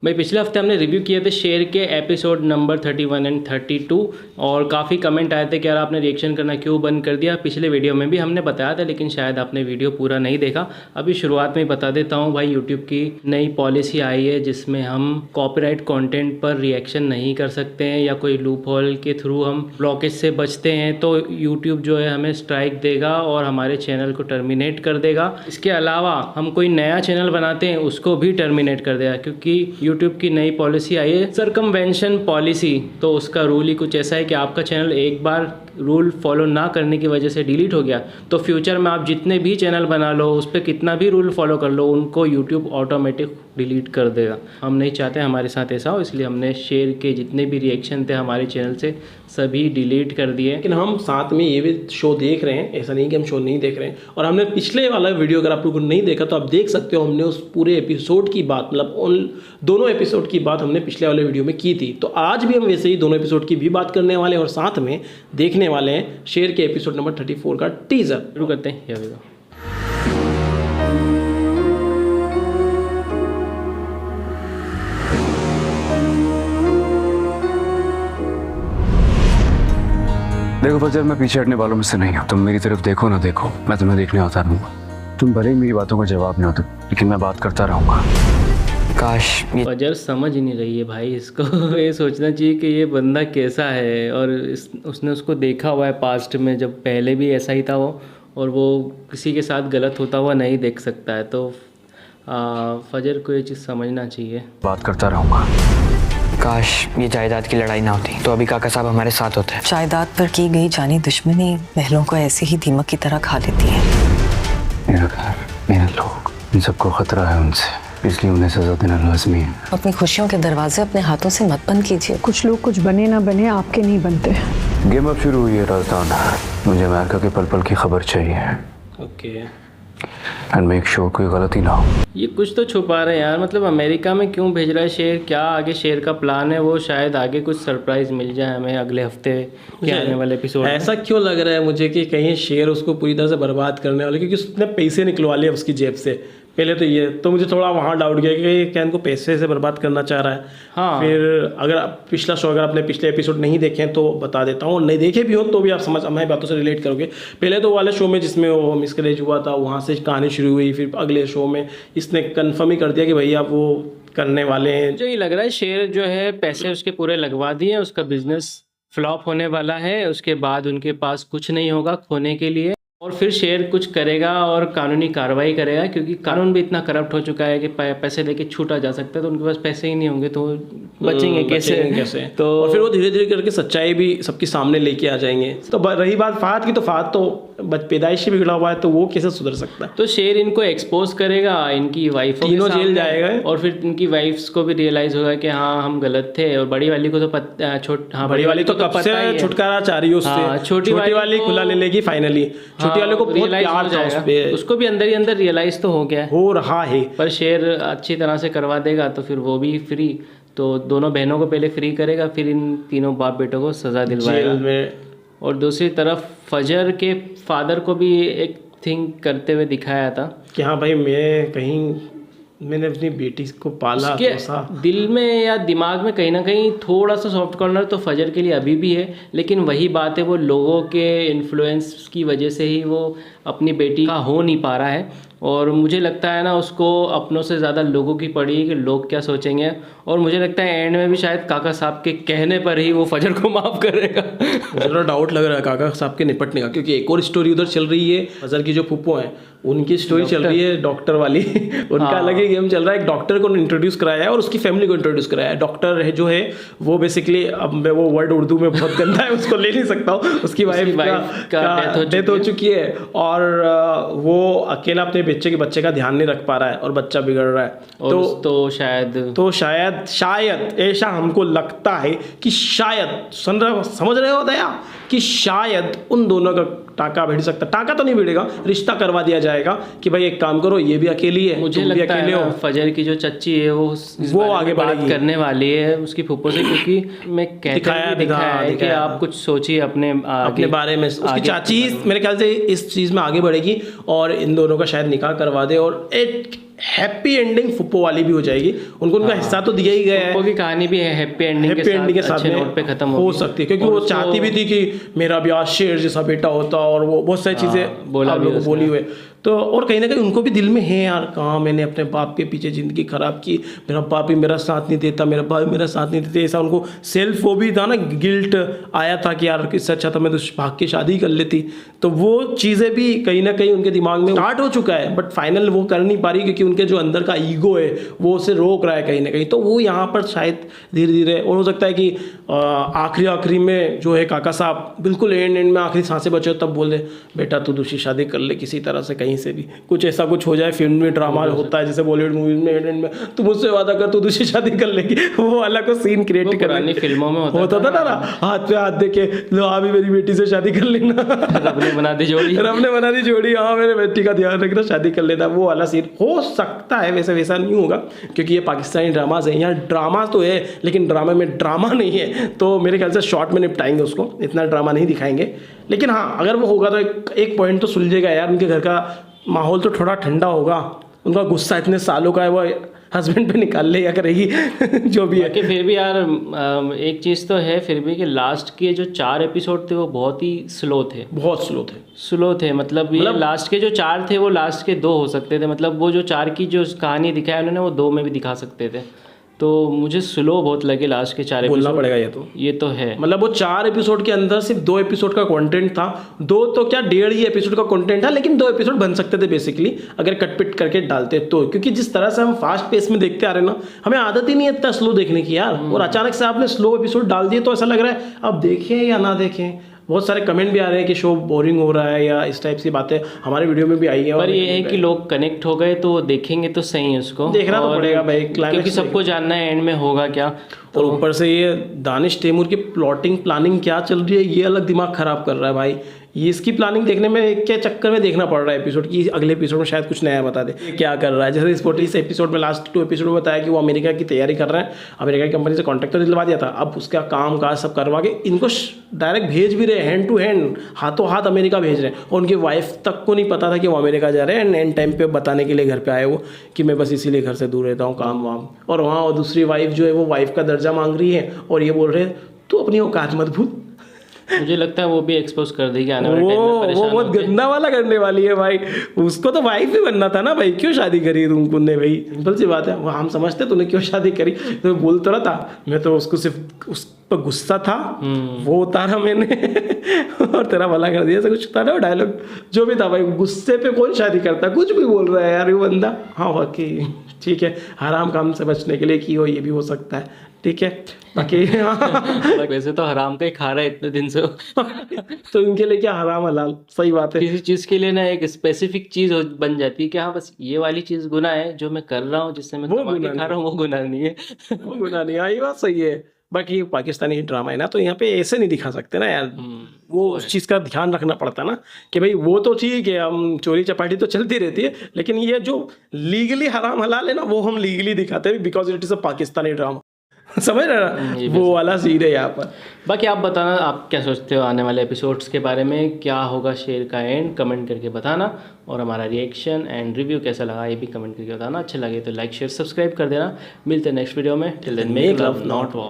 भाई पिछले हफ्ते हमने रिव्यू किए थे शेर के एपिसोड नंबर 31 एंड 32 और काफ़ी कमेंट आए थे कि यार आपने रिएक्शन करना क्यों बंद कर दिया। पिछले वीडियो में भी हमने बताया था लेकिन शायद आपने वीडियो पूरा नहीं देखा। अभी शुरुआत में ही बता देता हूँ भाई, यूट्यूब की नई पॉलिसी आई है जिसमें हम कॉपीराइट कंटेंट पर रिएक्शन नहीं कर सकते हैं या कोई लूप होल के थ्रू हम ब्लॉकेज से बचते हैं तो यूट्यूब जो है हमें स्ट्राइक देगा और हमारे चैनल को टर्मिनेट कर देगा। इसके अलावा हम कोई नया चैनल बनाते हैं उसको भी टर्मिनेट कर देगा क्योंकि यूट्यूब की नई पॉलिसी आई है सर्कमवेंशन पॉलिसी। तो उसका रूल ही कुछ ऐसा है कि आपका चैनल एक बार रूल फॉलो ना करने की वजह से डिलीट हो गया तो फ्यूचर में आप जितने भी चैनल बना लो उस पर कितना भी रूल फॉलो कर लो उनको यूट्यूब ऑटोमेटिक डिलीट कर देगा। हम नहीं चाहते हमारे साथ ऐसा हो, इसलिए हमने शेर के जितने भी रिएक्शन थे हमारे चैनल से सभी डिलीट कर दिए। लेकिन हम साथ में ये भी शो देख रहे हैं, ऐसा नहीं कि हम शो नहीं देख रहे हैं। और हमने पिछले वाला वीडियो अगर आप लोगों ने नहीं देखा तो आप देख सकते हो, हमने उस पूरे एपिसोड की बात मतलब उन दोनों एपिसोड की बात हमने पिछले वाले वीडियो में की थी। तो आज भी हम वैसे ही दोनों एपिसोड की भी बात करने वाले हैं और साथ में देखने वाले हैं शेर के एपिसोड नंबर 34 का टीजर। शुरू करते हैं। Here we go. देखो फजर, मैं पीछे हटने वालों में से नहीं हूँ। तुम मेरी तरफ देखो ना देखो, मैं तुम्हें देखने आता रहूँगा। तुम भले ही मेरी बातों का जवाब नहीं दो लेकिन मैं बात करता रहूँगा। काश ये फजर समझ ही नहीं रही है भाई, इसको ये सोचना चाहिए कि ये बंदा कैसा है और उसने उसको देखा हुआ है पास्ट में, जब पहले भी ऐसा ही था वो, और वो किसी के साथ गलत होता हुआ नहीं देख सकता है। तो फजर को ये चीज़ समझना चाहिए। बात करता रहूँगा। काश ये जायदाद की लड़ाई ना होती तो अभी काका साहब हमारे साथ होते। जायदाद पर की गई जानी दुश्मनी महलों को ऐसे ही दीमक की तरह खा लेती है। मेरा घर, मेरे लोग, इन सबको खतरा है उनसे, इसलिए उन्हें सजा देना लाजमी है। अपनी खुशियों के दरवाजे अपने हाथों से मत बंद कीजिए। कुछ लोग कुछ बने ना बने आपके नहीं बनते। गेम अब शुरू हुई है राजदान। मुझे अमेरिका के पल पल की खबर चाहिए। ओके एंड मेक श्योर कोई गलती ना हो। ये कुछ तो छुपा रहे हैं यार, मतलब अमेरिका में क्यों भेज रहा है शेर? क्या आगे शेर का प्लान है? वो शायद आगे कुछ सरप्राइज मिल जाए हमें अगले हफ्ते के आने वाले एपिसोड में। ऐसा क्यों लग रहा है मुझे कि कहीं शेर उसको पूरी तरह से बर्बाद करने वाले, क्योंकि उसने पैसे निकलवा लिए उसकी जेब से। पहले तो ये तो मुझे थोड़ा वहाँ डाउट गया कि क्या इनको पैसे से बर्बाद करना चाह रहा है। हाँ। फिर अगर पिछला शो अगर आपने पिछले एपिसोड नहीं देखे हैं तो बता देता हूँ, नहीं देखे भी हो तो भी आप समझ हमारी बातों से रिलेट करोगे। पहले तो वाले शो में जिसमें वो मिसकैरेज हुआ था वहाँ से कहानी शुरू हुई, फिर अगले शो में इसने कन्फर्म ही कर दिया कि भैया वो करने वाले हैं। मुझे ये लग रहा है शेर जो है पैसे उसके पूरे लगवा दिए, उसका बिजनेस फ्लॉप होने वाला है, उसके बाद उनके पास कुछ नहीं होगा खोने के लिए और फिर शेर कुछ करेगा और कानूनी कार्रवाई करेगा क्योंकि कानून भी इतना करप्ट हो चुका है कि पैसे लेके छूटा जा सकता है। तो उनके पास पैसे ही नहीं होंगे तो बचेंगे कैसे? तो और फिर वो धीरे धीरे करके सच्चाई भी सबके सामने लेके आ जाएंगे। तो रही बात फहद की, तो फहद तो पैदाइश से बिगड़ा हुआ है तो वो कैसे सुधर सकता है? तो शेर इनको एक्सपोज करेगा, इनकी वाइफ तीनों जेल जाएगा और फिर इनकी वाइफ्स को भी रियलाइज होगा कि हाँ हम गलत थे। और बड़ी वाली को तो बड़ी वाली तो कब से छुटकारा चाह रही है उससे। छोटी वाली खुला ले लेगी फाइनली। छोटी वाले को बहुत प्यार था उस पे, उसको भी अंदर ही अंदर रियलाइज तो हो गया है, हो रहा है। पर शेर अच्छी तरह से करवा देगा तो फिर वो भी फ्री। तो दोनों बहनों को पहले फ्री करेगा, फिर इन तीनों बाप बेटों को सजा दिलवाएगा। और दूसरी तरफ फजर के फादर को भी एक थिंक करते हुए दिखाया था कि हाँ भाई मैंने अपनी बेटी को पाला। उसके दिल में या दिमाग में कहीं ना कहीं थोड़ा सा सॉफ्ट कॉर्नर तो फजर के लिए अभी भी है, लेकिन वही बात है वो लोगों के इन्फ्लुएंस की वजह से ही वो अपनी बेटी का हो नहीं पा रहा है। और मुझे लगता है ना उसको अपनों से ज़्यादा लोगों की पड़ी कि लोग क्या सोचेंगे। और मुझे लगता है एंड में भी शायद काका साहब के कहने पर ही वो फजर को माफ़ करेगा। ज़रा डाउट लग रहा है काका साहब के निपटने का, क्योंकि एक और स्टोरी उधर चल रही है। फजर की जो फूफो हैं उनकी स्टोरी चल रही है डॉक्टर वाली। उनका अलग ही गेम चल रहा है। एक डॉक्टर को इंट्रोड्यूस कराया है और उसकी फैमिली को इंट्रोड्यूस कराया है। डॉक्टर है जो है वो बेसिकली, अब मैं वो वर्ड उर्दू में बहुत गंदा है उसको ले नहीं सकता हूँ, उसकी वाइफ का डेथ हो चुकी है और वो अकेला अपने बच्चे का ध्यान नहीं रख पा रहा है और बच्चा बिगड़ रहा है। तो शायद ऐसा हमको लगता है कि शायद समझ रहे हो दया कि शायद उन दोनों का टाका भिड़ सकता। टाका तो नहीं भिड़ेगा, रिश्ता करवा दिया जाएगा कि भाई एक काम करो, ये भी अकेली है, मुझे लगता है फजर की जो चच्ची है वो आगे बात करने वाली है उसकी फूफो से, क्योंकि मैं दिखाया है कि आप कुछ सोचिए अपने बारे में। उसकी चाची मेरे ख्याल से इस चीज़ में आगे बढ़ेगी और इन दोनों का शायद निकाह करवा दे और हैप्पी एंडिंग फुप्पो वाली भी हो जाएगी। उनको उनका हिस्सा तो दिया ही गया है। फुप्पो की कहानी भी है हैप्पी एंडिंग के साथ अच्छे नोट पे खत्म हो सकती है, क्योंकि वो चाहती भी थी कि मेरा ब्याह शेर जैसा बेटा होता, और वो बहुत सारी चीजें आप लोगों को बोली हुए। तो और कहीं ना कहीं उनको भी दिल में है यार, कहाँ मैंने अपने बाप के पीछे ज़िंदगी ख़राब की, मेरा बाप ही मेरा साथ नहीं देता, मेरा भाई मेरा साथ नहीं देते, ऐसा उनको सेल्फ वो भी था ना, गिल्ट आया था कि यार इससे अच्छा था मैं तो भाग के शादी कर लेती। तो वो चीज़ें भी कहीं ना कहीं उनके दिमाग में स्टार्ट हो चुका है, बट फाइनल वो कर नहीं पा रही क्योंकि उनके जो अंदर का ईगो है वो उसे रोक रहा है कहीं ना कहीं। तो वो यहाँ पर शायद धीरे धीरे, और हो सकता है कि आखिरी में जो है काका साहब बिल्कुल एंड में आखिरी सांसें बचे तब बोल दे बेटा तू दूसरी शादी कर ले किसी तरह से, कहीं से भी कुछ ऐसा कुछ हो जाए। फिल्म में ड्रामा होता है जैसे बॉलीवुड मूवीज में एंड में तू मुझसे वादा कर तू दूसरी शादी कर लेगी, वो अलग को सीन क्रिएट कर फिल्मों में होता था ना, हाथ पे हाथ देके लो अभी मेरी बेटी से शादी कर लेना, रब ने बना दी जोड़ी, रब ने बना दी जोड़ी, हाँ मेरे बेटी का ध्यान रखना शादी कर लेना, वो वाला सीन हो सकता है। वैसा नहीं होगा क्योंकि ये पाकिस्तानी ड्रामाज है, यहाँ ड्रामा तो है लेकिन ड्रामे में ड्रामा नहीं है, तो मेरे ख्याल से शॉर्ट में निपटाएंगे उसको, इतना ड्रामा नहीं दिखाएंगे। लेकिन हाँ अगर वो होगा तो एक पॉइंट तो सुलझेगा यार, उनके घर का माहौल तो थोड़ा ठंडा होगा, उनका गुस्सा इतने सालों का है वो हस्बैंड पे निकाल लेगा करेगी जो भी है। कि फिर भी यार एक चीज़ तो है फिर भी कि लास्ट के जो 4 एपिसोड थे वो बहुत ही स्लो थे, बहुत स्लो थे। मतलब लास्ट के जो 4 थे वो लास्ट के 2 हो सकते थे, मतलब वो जो 4 की जो कहानी दिखाया उन्होंने वो 2 में भी दिखा सकते थे। तो मुझे स्लो बहुत लगे लास्ट के 4 एपिसोड, बोलना पड़ेगा ये तो है। मतलब वो 4 एपिसोड के अंदर सिर्फ 2 एपिसोड का कंटेंट था, 2 तो क्या 1.5 ही एपिसोड का कंटेंट था, लेकिन 2 एपिसोड बन सकते थे बेसिकली अगर कटपिट करके डालते तो, क्योंकि जिस तरह से हम फास्ट पेस में देखते आ रहे ना, हमें आदत ही नहीं है इतना स्लो देखने की यार, और अचानक से आपने स्लो एपिसोड डाल दिए तो ऐसा लग रहा है अब देखें या ना देखें। बहुत सारे कमेंट भी आ रहे हैं कि शो बोरिंग हो रहा है या इस टाइप की बातें हमारे वीडियो में भी आई है। पर ये है कि लोग कनेक्ट हो गए तो देखेंगे तो सही है, उसको देखना तो पड़ेगा भाई, क्योंकि सबको जानना है एंड में होगा क्या। और ऊपर से ये दानिश तैमूर की प्लॉटिंग प्लानिंग क्या चल रही है, ये अलग दिमाग खराब कर रहा है भाई। ये इसकी प्लानिंग देखने में के चक्कर में देखना पड़ रहा है एपिसोड की, अगले एपिसोड में शायद कुछ नया बता दे क्या कर रहा है। जैसे इस एपिसोड में लास्ट 2 एपिसोड में बताया कि वो अमेरिका की तैयारी कर रहे हैं, अमेरिका की कंपनी से कॉन्ट्रैक्ट तो दिलवा दिया था, अब उसका काम काज सब करवा के इनको डायरेक्ट भेज भी रहे, हैंड टू हैंड हाथों हाथ अमेरिका भेज रहे हैं। और उनकी वाइफ तक को नहीं पता था कि वो अमेरिका जा रहे हैं, एंड टाइम पे बताने के लिए घर पे आए वो कि मैं बस इसीलिए घर से दूर रहता हूँ काम वाम। और वहाँ और दूसरी वाइफ जो है वो वाइफ का दर्जा मांग रही है और ये बोल रहे हैं तू अपनी औकात मत भूल। मुझे लगता है वो भी एक्सपोज कर देगी आने वाले टाइम में, वो बहुत गंदा वाला करने वाली है भाई। उसको तो वाइफ ही बनना था ना भाई, क्यों शादी करी तुमने भाई, सिंपल सी बात है। वो हम समझते तूने क्यों शादी करी, तो बोल तो रहा था मैं तो उसको सिर्फ उस पर गुस्सा था वो उतारा मैंने और तेरा भला कर दिया, ऐसा कुछ था ना वो डायलॉग जो भी था भाई। गुस्से पे कौन शादी करता, कुछ भी बोल रहा है यार ये बंदा। हाँ बाकी ठीक है, हराम काम से बचने के लिए की हो ये भी हो सकता है, ठीक है। बाकी वैसे तो हराम का ही खा रहा है इतने दिन से तो इनके लिए क्या हराम हलाल, सही बात है। किसी चीज के लिए ना एक स्पेसिफिक चीज बन जाती है कि हाँ बस ये वाली चीज गुनाह है, जो मैं कर रहा हूँ जिससे मैं कमा के खा रहा हूँ वो गुनाह नहीं है। वो गुनाह नहीं, हाँ ये बात सही है। बाकी पाकिस्तानी ड्रामा है ना, तो यहाँ पे ऐसे नहीं दिखा सकते ना यार, वो उस चीज़ का ध्यान रखना पड़ता ना कि भाई वो तो ठीक है हम चोरी चपाटी तो चलती रहती है, लेकिन ये जो लीगली हराम हलाल है ना वो हम लीगली दिखाते हैं because it is a Pakistani drama. समझ रहे ना, वो वाला सीन है यहाँ पर। बाकी आप बताना आप क्या सोचते हो आने वाले एपिसोड्स के बारे में, क्या होगा शेर का एंड, कमेंट करके बताना। और हमारा रिएक्शन एंड रिव्यू कैसा लगा ये भी कमेंट करके बताना। अच्छा लगे तो लाइक शेयर सब्सक्राइब कर देना। मिलते हैं नेक्स्ट वीडियो में, till then make love not war.